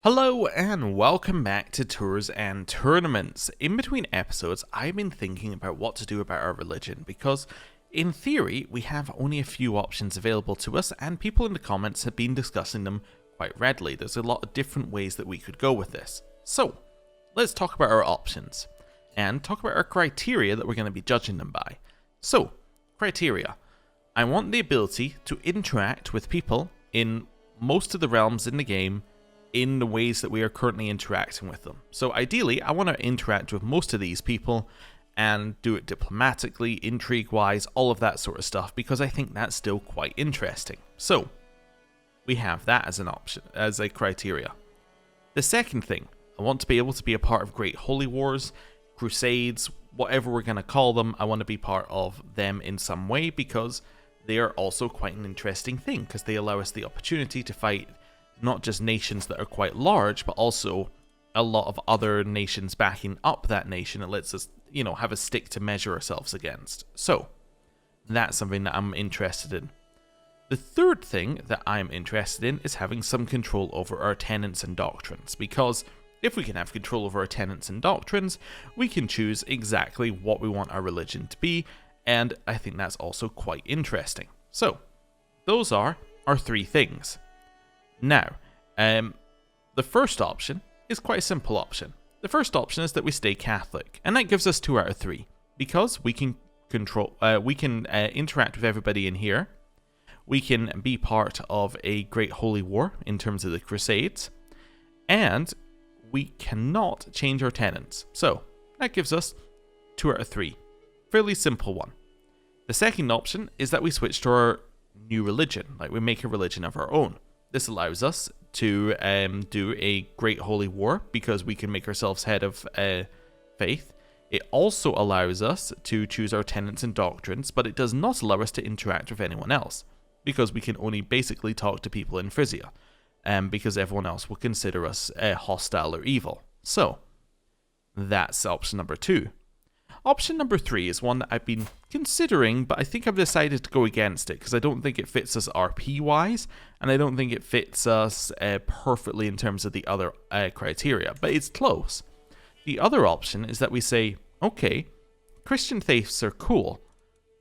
Hello and welcome back to Tours and Tournaments. In between episodes, I've been thinking about what to do about our religion because, in theory, we have only a few options available to us and people in the comments have been discussing them quite readily. There's a lot of different ways that we could go with this. So, let's talk about our options and talk about our criteria that we're going to be judging them by. So, criteria. I want the ability to interact with people in most of the realms in the game in the ways that we are currently interacting with them. So ideally, I want to interact with most of these people and do it diplomatically, intrigue-wise, all of that sort of stuff, because I think that's still quite interesting. So, we have that as an option, as a criteria. The second thing, I want to be able to be a part of Great Holy Wars, Crusades, whatever we're going to call them. I want to be part of them in some way because they are also quite an interesting thing, because they allow us the opportunity to fight not just nations that are quite large, but also a lot of other nations backing up that nation. It lets us, have a stick to measure ourselves against. So, that's something that I'm interested in. The third thing that I'm interested in is having some control over our tenets and doctrines, because if we can have control over our tenets and doctrines, we can choose exactly what we want our religion to be, and I think that's also quite interesting. So, those are our three things. Now, the first option is quite a simple option. The first option is that we stay Catholic, and that gives us 2 out of 3, because we can interact with everybody in here. We can be part of a Great Holy War in terms of the Crusades, and we cannot change our tenets. So that gives us 2 out of 3. Fairly simple one. The second option is that we switch to our new religion, like we make a religion of our own. This allows us to do a Great Holy War because we can make ourselves head of faith. It also allows us to choose our tenets and doctrines, but it does not allow us to interact with anyone else because we can only basically talk to people in Frisia, because everyone else will consider us hostile or evil. So, that's option number 2. Option number 3 is one that I've been considering, but I think I've decided to go against it because I don't think it fits us RP-wise, and I don't think it fits us perfectly in terms of the other criteria, but it's close. The other option is that we say, okay, Christian faiths are cool,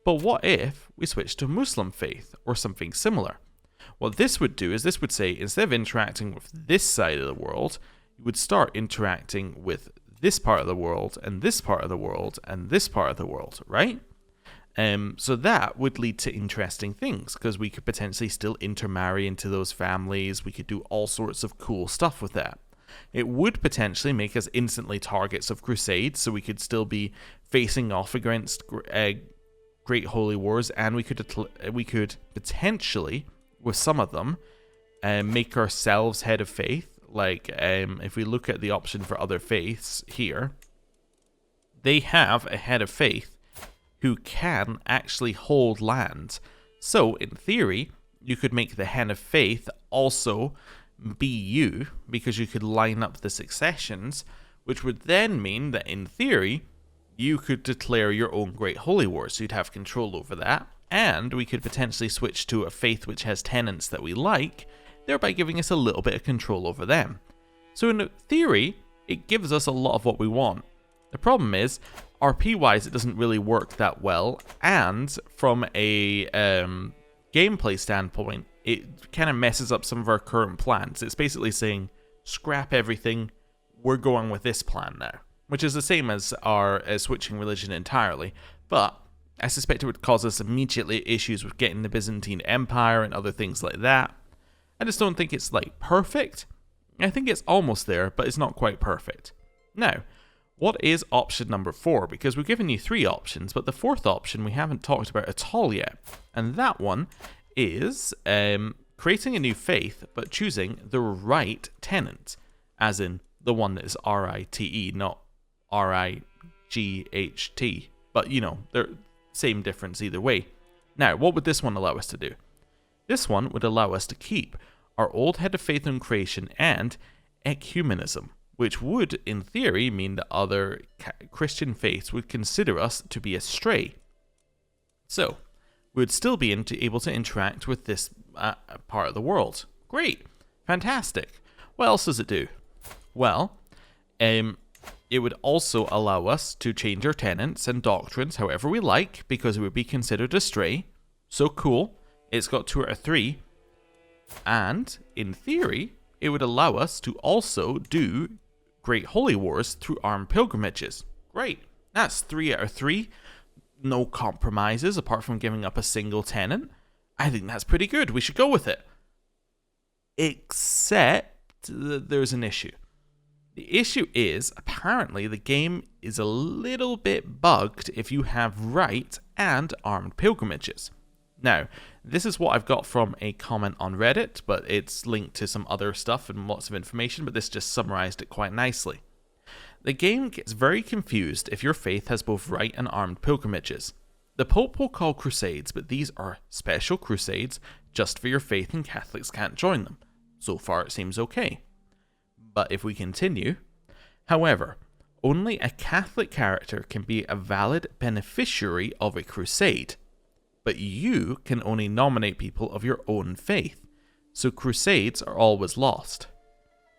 but what if we switch to Muslim faith or something similar? What this would do is this would say, instead of interacting with this side of the world, you would start interacting with this part of the world, and this part of the world, and this part of the world, right? So that would lead to interesting things, because we could potentially still intermarry into those families. We could do all sorts of cool stuff with that. It would potentially make us instantly targets of crusades, so we could still be facing off against Great Holy Wars, and we could potentially, with some of them, make ourselves head of faith. Like, if we look at the option for other faiths here, they have a head of faith who can actually hold land. So, in theory, you could make the head of faith also be you, because you could line up the successions, which would then mean that, in theory, you could declare your own Great Holy War, so you'd have control over that, and we could potentially switch to a faith which has tenets that we like, thereby giving us a little bit of control over them. So in theory, it gives us a lot of what we want. The problem is, RP-wise, it doesn't really work that well, and from a gameplay standpoint, it kind of messes up some of our current plans. It's basically saying, scrap everything, we're going with this plan now, which is the same as our switching religion entirely, but I suspect it would cause us immediately issues with getting the Byzantine Empire and other things like that. I just don't think it's, perfect. I think it's almost there, but it's not quite perfect. Now, what is option number 4? Because we've given you 3 options, but the 4th option we haven't talked about at all yet. And that one is creating a new faith, but choosing the right tenet. As in, the one that is R-I-T-E, not R-I-G-H-T. But, they're same difference either way. Now, what would this one allow us to do? This one would allow us to keep our old head of faith and creation and ecumenism, which would, in theory, mean that other Christian faiths would consider us to be astray. So, we would still be able to interact with this part of the world. Great. Fantastic. what else does it do? Well, it would also allow us to change our tenets and doctrines however we like, because it would be considered a stray. So cool. It's got 2 out of 3. And, in theory, it would allow us to also do Great Holy Wars through armed pilgrimages. Great. That's 3 out of 3. No compromises apart from giving up a single tenet. I think that's pretty good. We should go with it. Except that there's an issue. The issue is, apparently, the game is a little bit bugged if you have right and armed pilgrimages. Now, this is what I've got from a comment on Reddit, but it's linked to some other stuff and lots of information, but this just summarized it quite nicely. The game gets very confused if your faith has both right and armed pilgrimages. The Pope will call crusades, but these are special crusades just for your faith, and Catholics can't join them. So far it seems okay. But if we continue, however, only a Catholic character can be a valid beneficiary of a crusade, but you can only nominate people of your own faith, so crusades are always lost.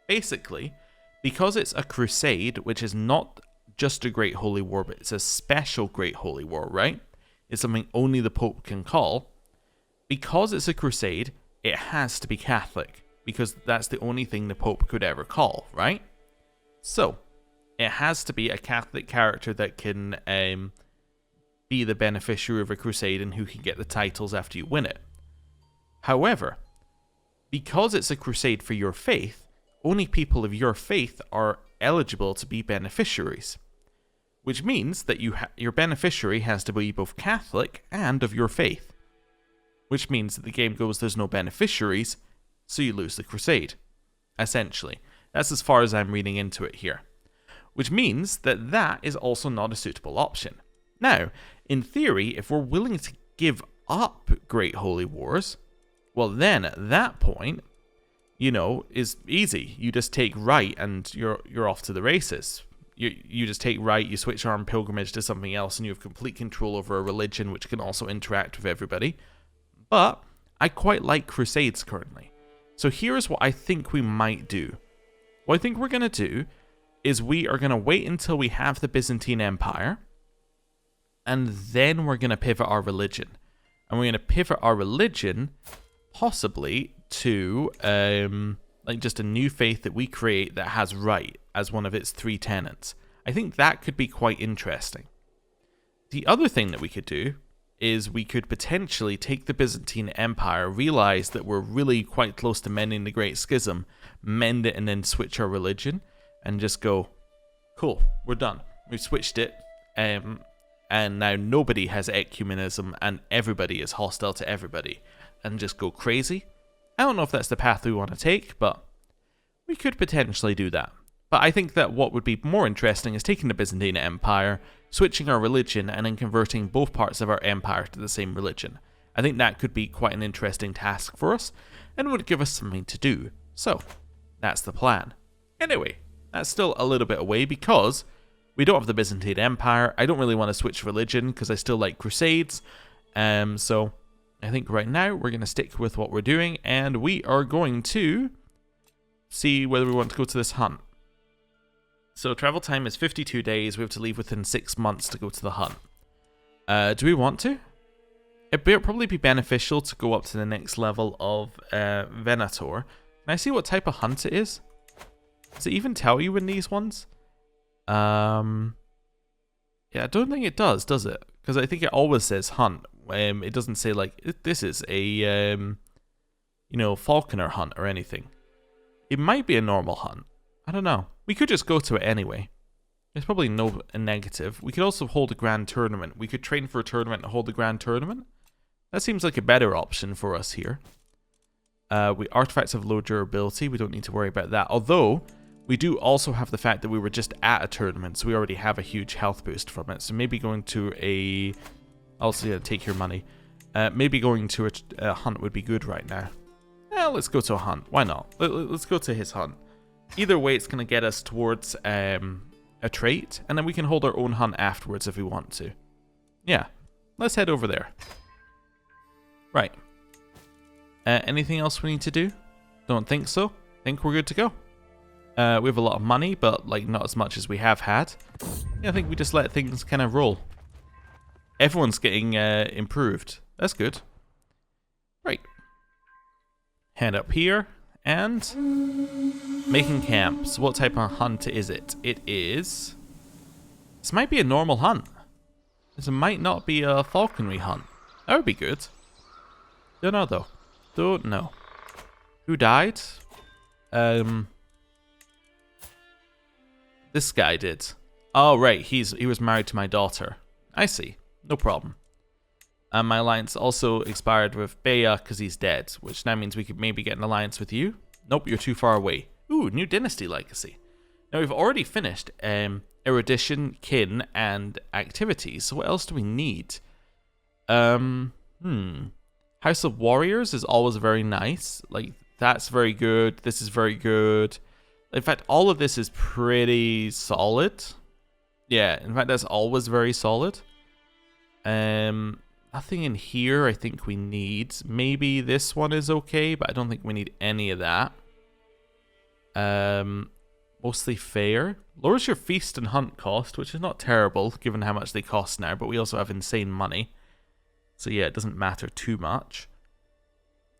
Basically, because it's a crusade, which is not just a Great Holy War, but it's a special Great Holy War, right? It's something only the Pope can call. Because it's a crusade, it has to be Catholic, because that's the only thing the Pope could ever call, right? So, it has to be a Catholic character that can be the beneficiary of a crusade and who can get the titles after you win it. However, because it's a crusade for your faith, only people of your faith are eligible to be beneficiaries, which means that your beneficiary has to be both Catholic and of your faith, which means that the game goes, there's no beneficiaries, so you lose the crusade. Essentially, that's as far as I'm reading into it here, which means that that is also not a suitable option. Now, in theory, if we're willing to give up Great Holy Wars, well then at that point, is easy. You just take right and you're off to the races. You just take right, you switch armed pilgrimage to something else, and you have complete control over a religion which can also interact with everybody. But I quite like crusades currently. So here's what I think we might do. What I think we're going to do is we are going to wait until we have the Byzantine Empire, and then we're going to pivot our religion. And we're going to pivot our religion possibly to just a new faith that we create that has right as one of its 3 tenets. I think that could be quite interesting. The other thing that we could do is we could potentially take the Byzantine Empire, realize that we're really quite close to mending the Great Schism, mend it, and then switch our religion, and just go, cool, we're done. We've switched it, and now nobody has ecumenism, and everybody is hostile to everybody, and just go crazy. I don't know if that's the path we want to take, but we could potentially do that. But I think that what would be more interesting is taking the Byzantine Empire, switching our religion, and then converting both parts of our empire to the same religion. I think that could be quite an interesting task for us, and would give us something to do. So, that's the plan. Anyway, that's still a little bit away because we don't have the Byzantine Empire. I don't really want to switch religion because I still like crusades. So, I think right now we're going to stick with what we're doing, and we are going to see whether we want to go to this hunt. So travel time is 52 days. We have to leave within 6 months to go to the hunt. Do we want to? It'd probably be beneficial to go up to the next level of Venator. Can I see what type of hunt it is? Does it even tell you in these ones? Yeah, I don't think it does it? Because I think it always says hunt. It doesn't say like, this is a, falconer hunt or anything. It might be a normal hunt. I don't know. We could just go to it anyway. There's probably no negative. We could also hold a grand tournament. We could train for a tournament and hold a grand tournament. That seems like a better option for us here. Artifacts have low durability. We don't need to worry about that. Although, we do also have the fact that we were just at a tournament, so we already have a huge health boost from it. So maybe going to a... Also, yeah, take your money. Maybe going to a hunt would be good right now. Let's go to a hunt. Why not? Let's go to his hunt. Either way, it's going to get us towards a trait, and then we can hold our own hunt afterwards if we want to. Yeah, let's head over there. Right. Anything else we need to do? Don't think so. Think we're good to go. We have a lot of money, but like not as much as we have had. Yeah, I think we just let things kind of roll. Everyone's getting improved. That's good. Right. Head up here and making camps. What type of hunt is it? It is... This might be a normal hunt. This might not be a falconry hunt. That would be good. Don't know though. Don't know. Who died? This guy did. Oh right, he was married to my daughter. I see. No problem. And my alliance also expired with Bea because he's dead, which now means we could maybe get an alliance with you. Nope, you're too far away. Ooh, new dynasty legacy. Now we've already finished erudition, kin, and activities. So what else do we need? House of Warriors is always very nice. Like, that's very good. This is very good. In fact, all of this is pretty solid. Yeah, in fact, that's always very solid. Nothing in here I think we need. Maybe this one is okay, but I don't think we need any of that. Mostly fair. Lowers your feast and hunt cost, which is not terrible given how much they cost now, but we also have insane money. So yeah, it doesn't matter too much.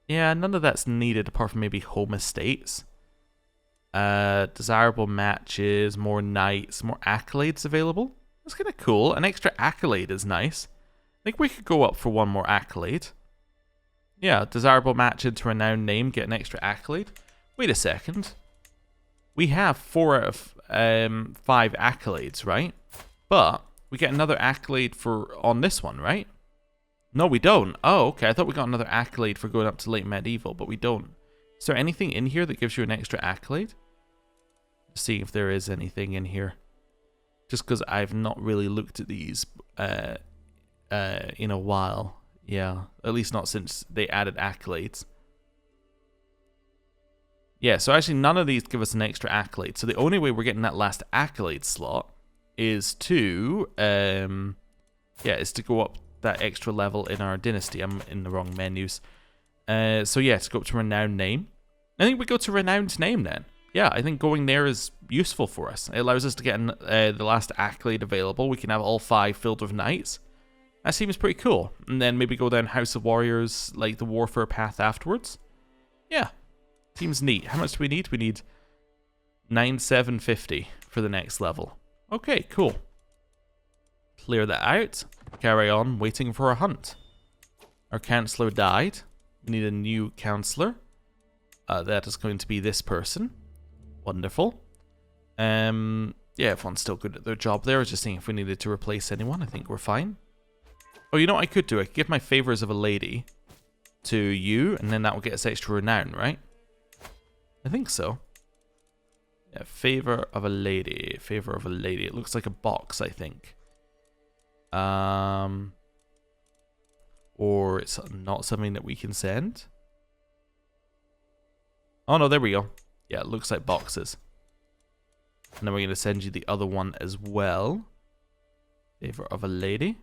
Yeah, none of that's needed apart from maybe home estates. Desirable matches, more knights, more accolades available. That's kind of cool. An extra accolade is nice. I think we could go up for one more accolade. Yeah, desirable match into renowned name, get an extra accolade. Wait a second. We have 4 out of 5 accolades, right? But we get another accolade on this one, right? No, we don't. Oh, okay. I thought we got another accolade for going up to late medieval, but we don't. Is there anything in here that gives you an extra accolade? Let's see if there is anything in here. Just because I've not really looked at these in a while. Yeah, at least not since they added accolades. Yeah, so actually none of these give us an extra accolade. So the only way we're getting that last accolade slot is to is to go up that extra level in our dynasty. I'm in the wrong menus. So yeah, to go up to renowned name. I think we go to renowned name then. Yeah, I think going there is useful for us. It allows us to get the last accolade available. We can have all 5 filled with knights. That seems pretty cool. And then maybe go down House of Warriors, like the warfare path afterwards. Yeah, seems neat. How much do we need? We need 9,750 for the next level. Okay, cool. Clear that out. Carry on waiting for a hunt. Our counselor died. We need a new counselor. That is going to be this person. Wonderful. Yeah, everyone's still good at their job there. I was just seeing if we needed to replace anyone. I think we're fine. Oh, you know what I could do? I could give my favors of a lady to you, and then that will get us extra renown, right? I think so. Yeah, favor of a lady. Favor of a lady. It looks like a box, I think. Or it's not something that we can send. Oh no, there we go. Yeah, it looks like boxes. And then we're going to send you the other one as well. Favor of a lady.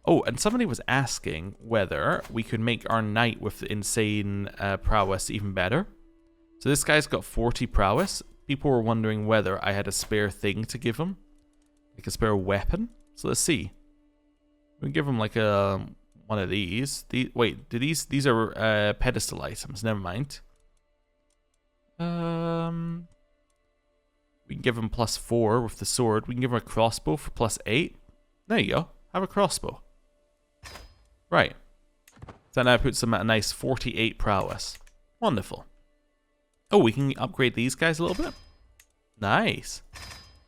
Oh, and somebody was asking whether we could make our knight with insane prowess even better. So this guy's got 40 prowess. People were wondering whether I had a spare thing to give him. Like a spare weapon. So let's see. We can give him like one of these. Wait, these are pedestal items. Never mind. We can give him +4 with the sword. We can give him a crossbow for +8. There you go. Have a crossbow. Right. So now puts him at a nice 48 prowess. Wonderful. Oh, we can upgrade these guys a little bit. Nice.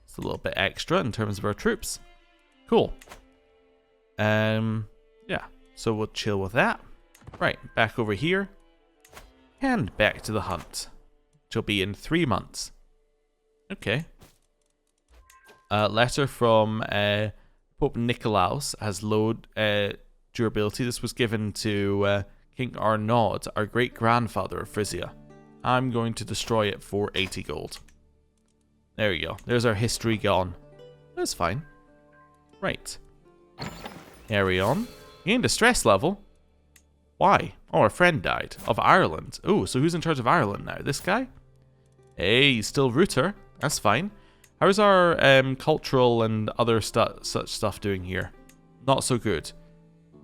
It's a little bit extra in terms of our troops. Cool. Yeah. So we'll chill with that. Right. Back over here. And back to the hunt. Which will be in 3 months. Okay. Letter from Pope Nicolaus has low durability. This was given to King Arnaud, our great-grandfather of Frisia. I'm going to destroy it for 80 gold. There you go. There's our history gone. That's fine. Right. Carry on. Gained a stress level. Why? Oh, our friend died. Of Ireland. Oh, so who's in charge of Ireland now? This guy? Hey, still Rooter. That's fine. How's our cultural and other such stuff doing here? Not so good.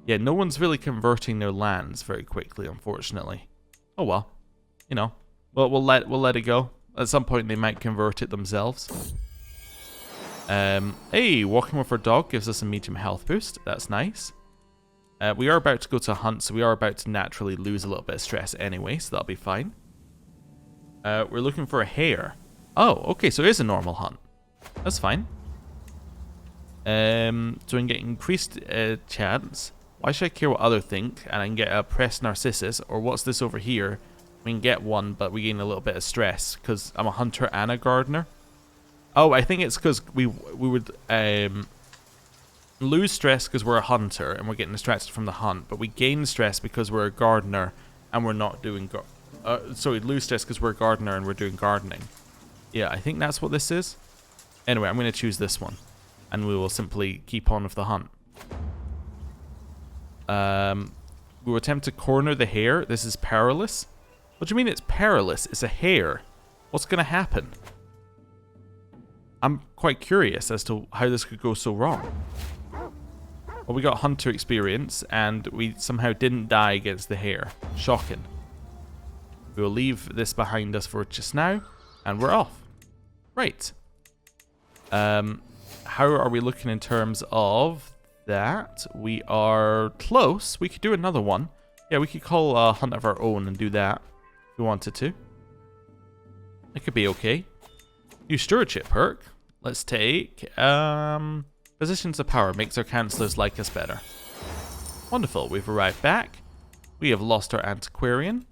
Yeah, no one's really converting their lands very quickly, unfortunately. Oh well, you know, we'll let it go. At some point, they might convert it themselves. Hey, walking with our dog gives us a medium health boost. That's nice. We are about to go to a hunt, so we are about to naturally lose a little bit of stress anyway, so that'll be fine. We're looking for a hare. Oh, okay, so it is a normal hunt. That's fine. So we can get increased chance. Why should I care what others think? And I can get a pressed narcissus, or what's this over here? We can get one, but we gain a little bit of stress because I'm a hunter and a gardener. Oh, I think it's because we would lose stress because we're a hunter and we're getting distracted from the hunt, but we gain stress because we're a gardener and we're not doing so we lose stress because we're a gardener and we're doing gardening. Yeah, I think that's what this is. Anyway, I'm going to choose this one, and we will simply keep on with the hunt. We will attempt to corner the hare. This is perilous. What do you mean it's perilous? It's a hare. What's going to happen? I'm quite curious as to how this could go so wrong. Well, we got hunter experience, and we somehow didn't die against the hare. Shocking. We will leave this behind us for just now, and we're off. Right. How are we looking in terms of that? We are close. We could do another one. Yeah, we could call a hunt of our own and do that if we wanted to. It could be okay. New stewardship perk. Let's take positions of power. Makes our councillors like us better. Wonderful. We've arrived back. We have lost our antiquarian.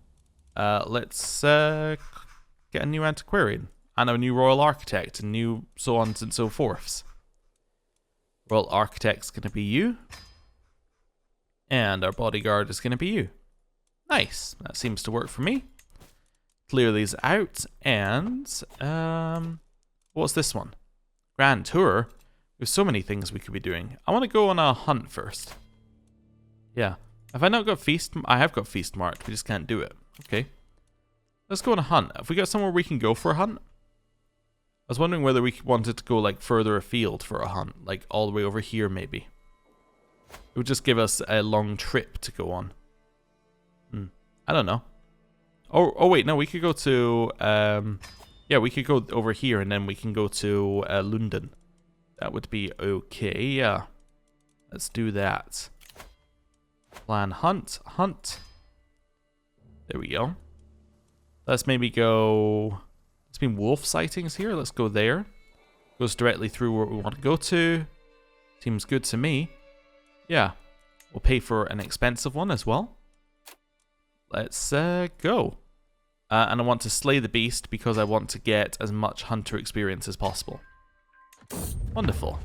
Let's get a new antiquarian and a new royal architect and new so on and so forths. Royal architect's going to be you. And our bodyguard is going to be you. Nice. That seems to work for me. Clear these out. And what's this one? Grand tour. We have so many things we could be doing. I want to go on a hunt first. Yeah. Have I not got feast? I have got feast marked. We just can't do it. Okay. Let's go on a hunt. Have we got somewhere we can go for a hunt? I was wondering whether we wanted to go like further afield for a hunt. Like all the way over here maybe. It would just give us a long trip to go on. I don't know. Oh wait, no, we could go to yeah, we could go over here and then we can go to London. That would be okay, yeah. Let's do that. Plan hunt. There we go. Let's maybe go... There's been wolf sightings here. Let's go there. Goes directly through where we want to go to. Seems good to me. Yeah. We'll pay for an expensive one as well. Let's go. And I want to slay the beast because I want to get as much hunter experience as possible. Wonderful.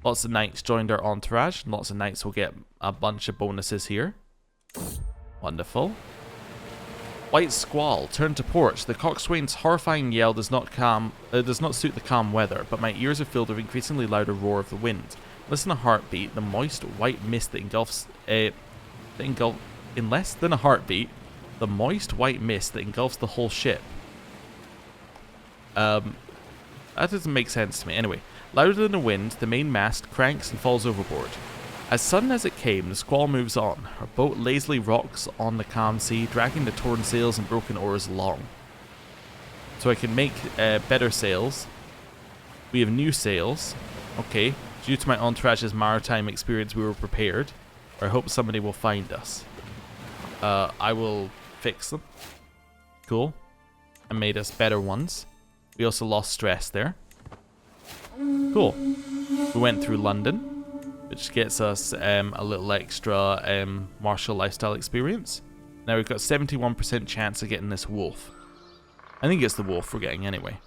Lots of knights joined our entourage. Lots of knights will get a bunch of bonuses here. Wonderful. White squall, turn to port. The coxswain's horrifying yell does not suit the calm weather, but my ears are filled with increasingly louder roar of the wind. Listen a heartbeat, the moist white mist that engulfs in less than a heartbeat, the moist white mist that engulfs the whole ship. That doesn't make sense to me. Anyway, louder than the wind, the main mast cranks and falls overboard. As sudden as it came, the squall moves on. Our boat lazily rocks on the calm sea, dragging the torn sails and broken oars along. So I can make better sails. We have new sails. Okay. Due to my entourage's maritime experience, we were prepared. Or I hope somebody will find us. I will fix them. Cool. I made us better ones. We also lost stress there. Cool. We went through London, which gets us a little extra martial lifestyle experience. Now we've got 71% chance of getting this wolf. I think it's the wolf we're getting anyway.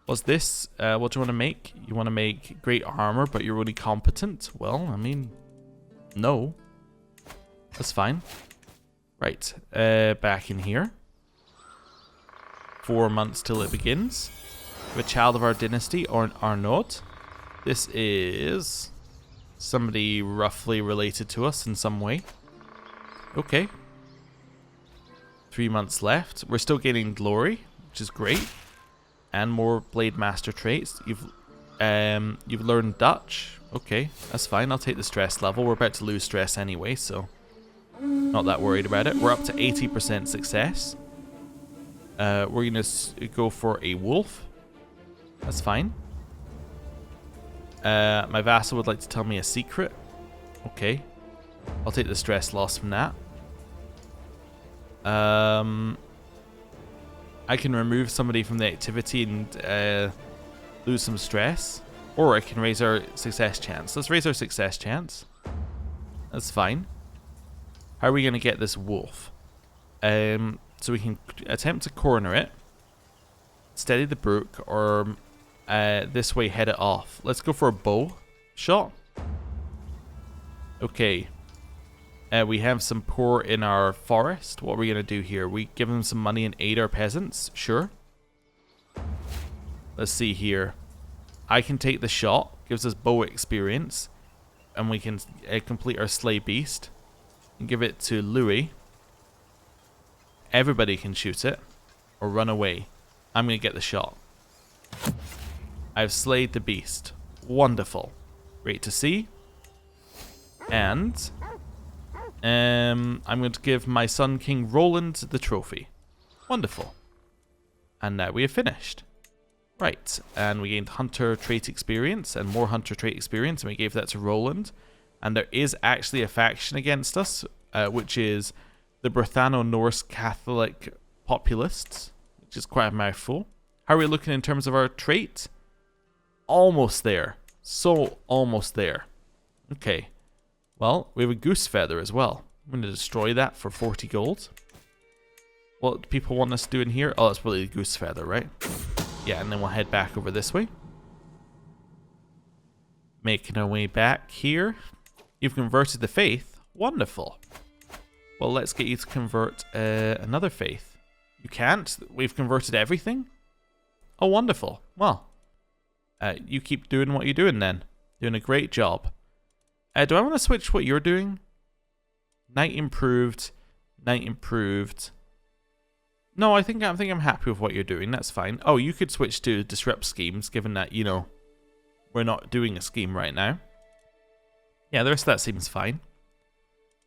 What's this? What do you want to make? You want to make great armor, but you're only competent? Well, I mean, no. That's fine. Right, back in here. 4 months till it begins. We have a child of our dynasty, or an Arnaud. This is somebody roughly related to us in some way. Okay. 3 months left. We're still gaining glory. which is great. And more Blade Master traits. You've learned Dutch. Okay, that's fine. I'll take the stress level. We're about to lose stress anyway, so not that worried about it. We're up to 80% success. We're going to go for a wolf. That's fine. My vassal would like to tell me a secret. Okay. I'll take the stress loss from that. I can remove somebody from the activity and lose some stress. Or I can raise our success chance. Let's raise our success chance. That's fine. How are we going to get this wolf? So we can attempt to corner it. Steady the brook, or this way head it off. Let's go for a bow shot. Okay. We have some poor in our forest. What are we going to do here? We give them some money and aid our peasants? Sure. Let's see here. I can take the shot. Gives us bow experience. And we can complete our slay beast. And give it to Louis. Everybody can shoot it. Or run away. I'm going to get the shot. I've slayed the beast. Wonderful. Great to see. And I'm going to give my son King Roland the trophy. Wonderful. And now we have finished. Right, and we gained hunter trait experience and more hunter trait experience, and we gave that to Roland. And there is actually a faction against us, which is the Brythano-Norse Catholic Populists, which is quite a mouthful. How are we looking in terms of our trait? Almost there. So almost there. Okay. Well, we have a goose feather as well. I'm going to destroy that for 40 gold. What do people want us to do in here? Oh, it's really a goose feather, right? Yeah, and then we'll head back over this way. Making our way back here. You've converted the faith. Wonderful. Well, let's get you to convert another faith. You can't? We've converted everything? Oh, wonderful. Well, you keep doing what you're doing then. Doing a great job. Do I want to switch what you're doing? Knight improved. Knight improved. No, I think I'm happy with what you're doing. That's fine. Oh, you could switch to disrupt schemes, given that, you know, we're not doing a scheme right now. Yeah, the rest of that seems fine.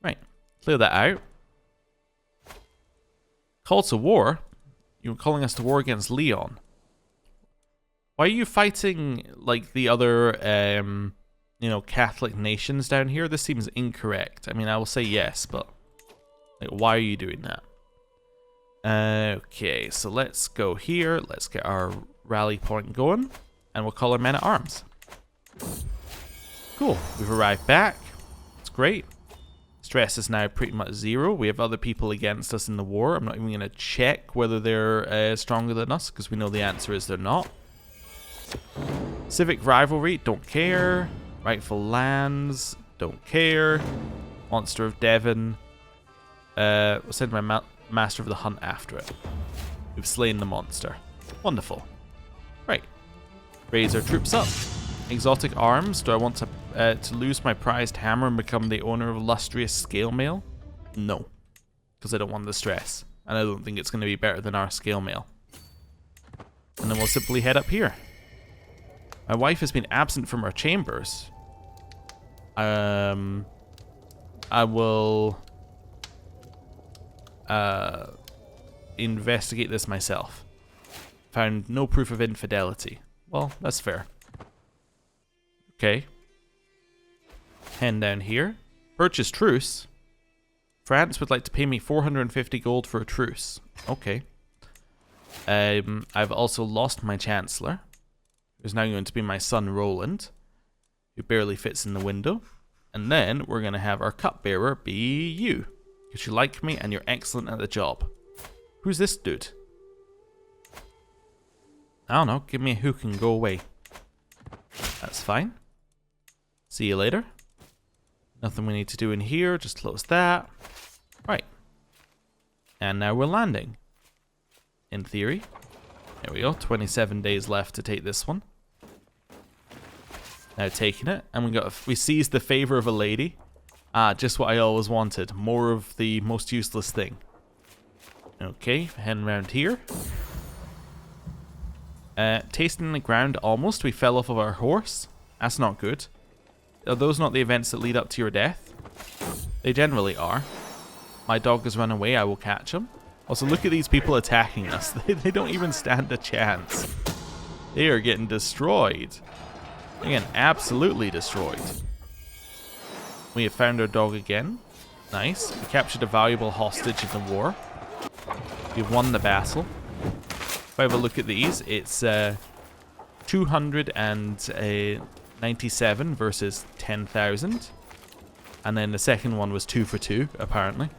Right. Clear that out. Call to war? You're calling us to war against Leon. Why are you fighting, like, the other, you know, Catholic nations down here? This seems incorrect. I mean, I will say yes, but, like, why are you doing that? Okay, so let's go here. Let's get our rally point going. And we'll call our men at arms. Cool. We've arrived back. It's great. Stress is now pretty much 0. We have other people against us in the war. I'm not even going to check whether they're stronger than us, because we know the answer is they're not. Civic rivalry, don't care. Rightful lands, don't care. Monster of Devon. We'll send my Master of the Hunt after it. We've slain the monster. Wonderful. Right. Raise our troops up. Exotic arms. Do I want to lose my prized hammer and become the owner of illustrious scale mail? No. Because I don't want the stress. And I don't think it's going to be better than our scale mail. And then we'll simply head up here. My wife has been absent from our chambers. I will investigate this myself. Found no proof of infidelity. Well, that's fair. Okay. Hen down here. Purchase truce. France would like to pay me 450 gold for a truce. Okay. I've also lost my Chancellor, who's now going to be my son Roland, who barely fits in the window. And then we're going to have our cupbearer be you, because you like me and you're excellent at the job. Who's this dude? I don't know. Give me a hook and go away. That's fine. See you later. Nothing we need to do in here. Just close that. Right. And now we're landing. In theory. There we go. 27 days left to take this one. Now taking it. And we seized the favor of a lady. Ah, just what I always wanted. More of the most useless thing. Okay. Heading around here. Tasting the ground almost. We fell off of our horse. That's not good. Are those not the events that lead up to your death? They generally are. My dog has run away. I will catch him. Also, look at these people attacking us. They don't even stand a chance. They are getting destroyed. They're getting absolutely destroyed. We have found our dog again. Nice. We captured a valuable hostage in the war. We've won the battle. If I have a look at these, it's 297 versus 10,000. And then the second one was 2 for 2, apparently.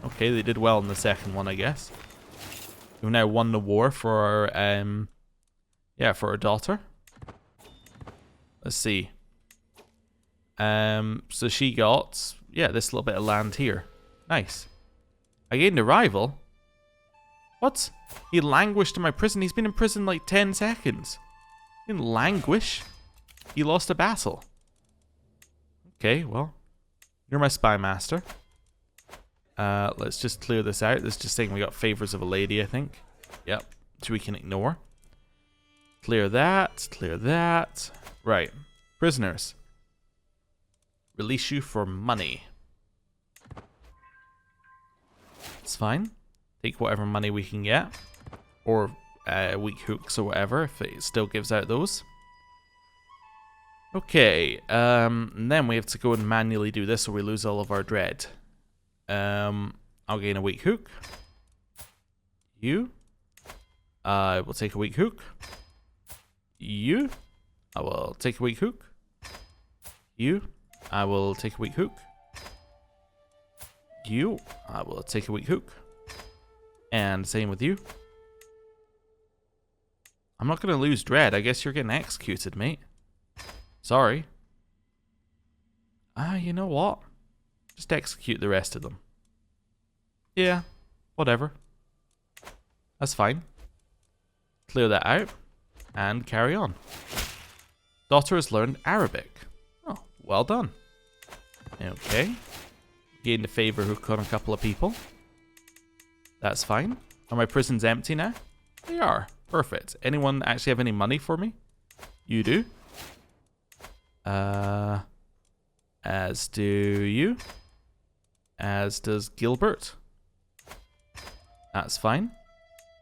Okay, they did well in the second one, I guess. We've now won the war for our, for our daughter. Let's see. So she got, this little bit of land here. Nice. I gained a rival. What? He languished in my prison. He's been in prison like 10 seconds. He didn't languish. He lost a battle. Okay, well. You're my spy master. Let's just clear this out. This is just saying we got favors of a lady, I think. Yep. So we can ignore. Clear that. Clear that. Right. Prisoners. Release you for money. It's fine. Take whatever money we can get. Or weak hooks or whatever, if it still gives out those. Okay, and then we have to go and manually do this or we lose all of our dread. I'll gain a weak hook. You. I will take a weak hook. You. I will take a weak hook. You. I will take a weak hook. You. I will take a weak hook. And same with you. I'm not going to lose dread. I guess you're getting executed, mate. Sorry. You know what? Just execute the rest of them. Yeah, whatever. That's fine. Clear that out. And carry on. Daughter has learned Arabic. Oh, well done. Okay. Gained a favor hook on a couple of people. That's fine. Are my prisons empty now? They are. Perfect. Anyone actually have any money for me? You do. As do you. As does Gilbert. That's fine.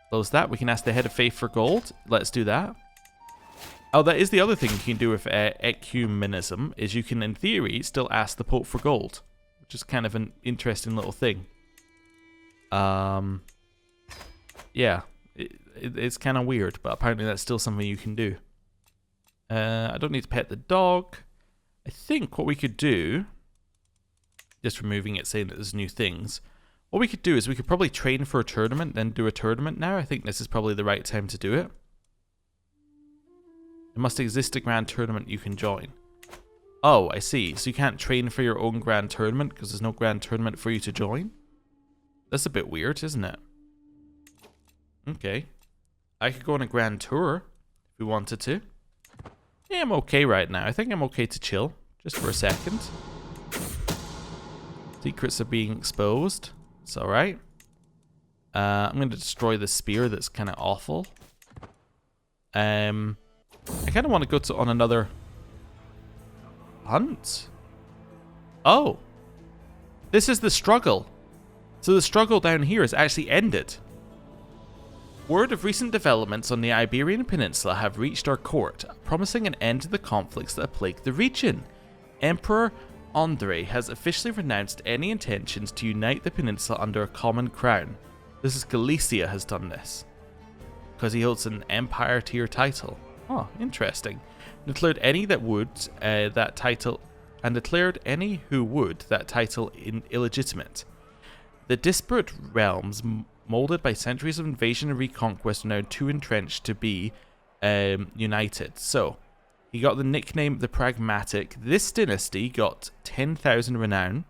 Close that. We can ask the head of faith for gold. Let's do that. Oh, that is the other thing you can do with ecumenism, is you can, in theory, still ask the Pope for gold. Which is kind of an interesting little thing. Yeah. It's kind of weird, but apparently that's still something you can do. I don't need to pet the dog. I think what we could do, just removing it saying that there's new things, what we could do is we could probably train for a tournament, then do a tournament now. I think this is probably the right time to do it. There must exist a grand tournament you can join. Oh, I see. So you can't train for your own grand tournament because there's no grand tournament for you to join? That's a bit weird, isn't it? Okay. I could go on a grand tour if we wanted to. Yeah, I'm okay right now. I think I'm okay to chill. Just for a second. Secrets are being exposed. It's alright. I'm going to destroy the spear that's kind of awful. I kind of want to go on another hunt. Oh. This is the struggle. So the struggle down here is actually ended. Word of recent developments on the Iberian Peninsula have reached our court, promising an end to the conflicts that have plagued the region. Emperor Andre has officially renounced any intentions to unite the peninsula under a common crown. This is Galicia has done this. Because he holds an empire tier title. Oh, interesting. Declared any that would that title illegitimate. The disparate realms molded by centuries of invasion and reconquest are now too entrenched to be united. So, he got the nickname the Pragmatic. This dynasty got 10,000 renown.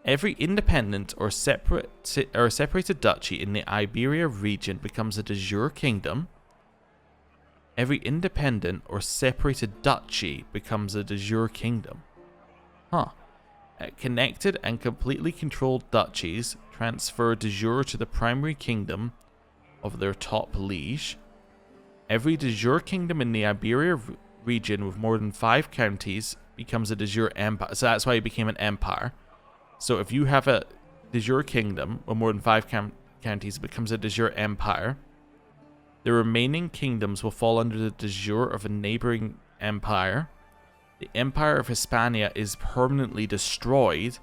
Every independent or separated duchy in the Iberia region becomes a de jure kingdom. Every independent or separated duchy becomes a de jure kingdom. Huh. Connected and completely controlled duchies transfer de jure to the primary kingdom of their top liege. Every de jure kingdom in the Iberia region with more than 5 counties becomes a de jure empire. So that's why it became an empire. So if you have a de jure kingdom with more than 5 counties, it becomes a de jure empire. The remaining kingdoms will fall under the de jure of a neighboring empire. The Empire of Hispania is permanently destroyed.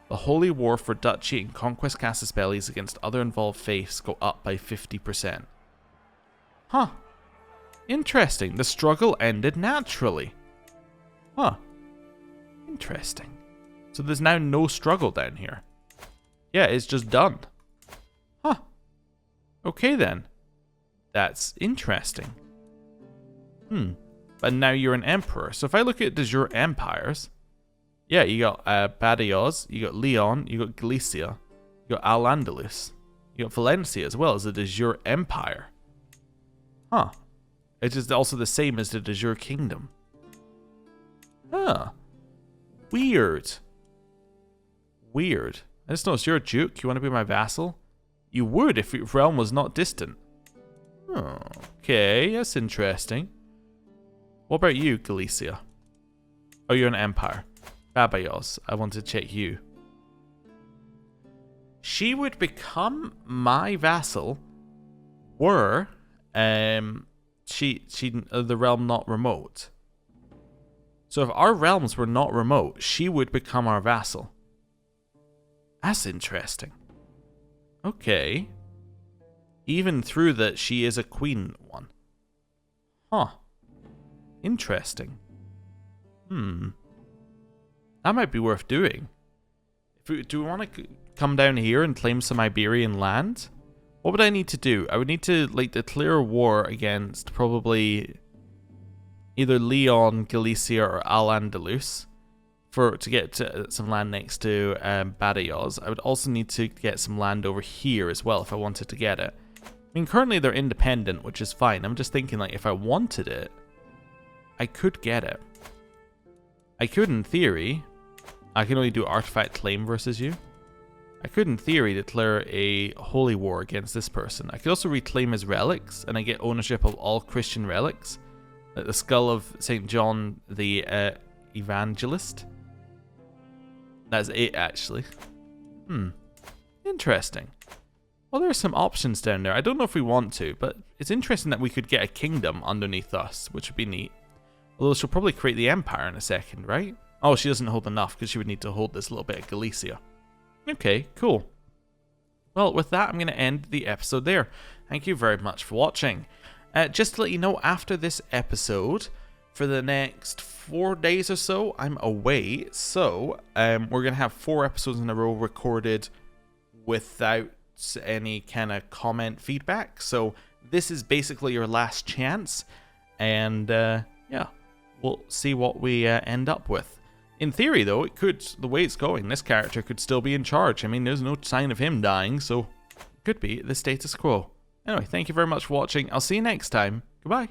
The Holy War for Duchy and Conquest Casus Bellis against other involved faiths go up by 50%. Huh. Interesting. The struggle ended naturally. Huh. Interesting. So there's now no struggle down here. Yeah, it's just done. Huh. Okay then. That's interesting. But now you're an emperor. So if I look at de jure empires, yeah, you got Badajoz, you got Leon, you got Galicia, you got Al-Andalus, you got Valencia as well as a de jure empire. Huh. It is also the same as the de jure kingdom. Huh. Weird. Weird. I just noticed you're a duke. You want to be my vassal? You would if your realm was not distant. Okay, that's interesting. What about you, Galicia? Oh, you're an empire. Badajoz, I want to check you. She would become my vassal were the realm not remote. So if our realms were not remote, she would become our vassal. That's interesting. Okay. Even through that she is a queen one. Huh. Interesting. That might be worth doing. Do we want to come down here and claim some Iberian land? What would I need to do? I would need to declare a war against probably either Leon, Galicia, or Al-Andalus to get some land next to Badajoz. I would also need to get some land over here as well if I wanted to get it. I mean, currently they're independent, which is fine. I'm just thinking, if I wanted it, I could get it. I could, in theory. I can only do artifact claim versus you. I could, in theory, declare a holy war against this person. I could also reclaim his relics, and I get ownership of all Christian relics. Like the skull of St. John the Evangelist. That's 8, actually. Interesting. Well, there are some options down there. I don't know if we want to, but it's interesting that we could get a kingdom underneath us, which would be neat. Although she'll probably create the empire in a second, right? Oh, she doesn't hold enough because she would need to hold this little bit of Galicia. Okay, cool. Well, with that, I'm going to end the episode there. Thank you very much for watching. Just to let you know, after this episode, for the next 4 days or so, I'm away. So, we're going to have 4 episodes in a row recorded without any kind of comment feedback. So, this is basically your last chance. And, yeah, we'll see what we end up with. In theory, though, it could, the way it's going, this character could still be in charge. I mean, there's no sign of him dying, so it could be the status quo. Anyway, thank you very much for watching. I'll see you next time. Goodbye.